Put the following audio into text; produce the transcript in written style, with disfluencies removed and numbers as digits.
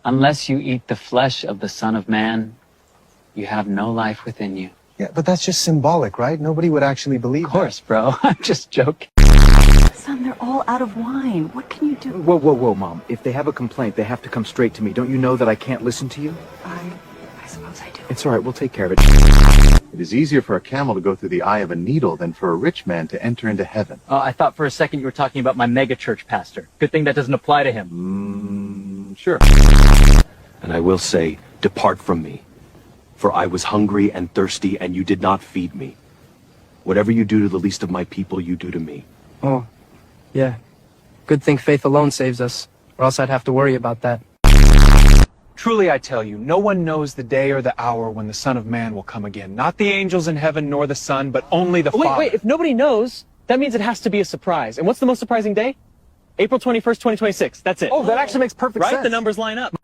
Unless you eat the flesh of the Son of Man, you have no life within you. Yeah, but that's just symbolic, right? Nobody would actually believe Of course, bro. I'm just joking. Son, they're all out of wine. What can you do? Whoa, Mom. If they have a complaint, they have to come straight to me. Don't you know that I can't listen to you? I suppose I do. It's all right. We'll take care of it. It is easier for a camel to go through the eye of a needle than for a rich man to enter into heaven. I thought for a second you were talking about my mega church pastor. Good thing that doesn't apply to him. Sure. And I will say, depart from me. For I was hungry and thirsty, and you did not feed me. Whatever you do to the least of my people, you do to me. Oh, yeah. Good thing faith alone saves us, or else I'd have to worry about that. Truly I tell you, no one knows the day or the hour when the Son of Man will come again. Not the angels in heaven nor the Son, but only the Father. Wait, if nobody knows, that means it has to be a surprise. And what's the most surprising day? April 21st, 2026. That's it. Oh, that actually makes perfect sense. Right? The numbers line up.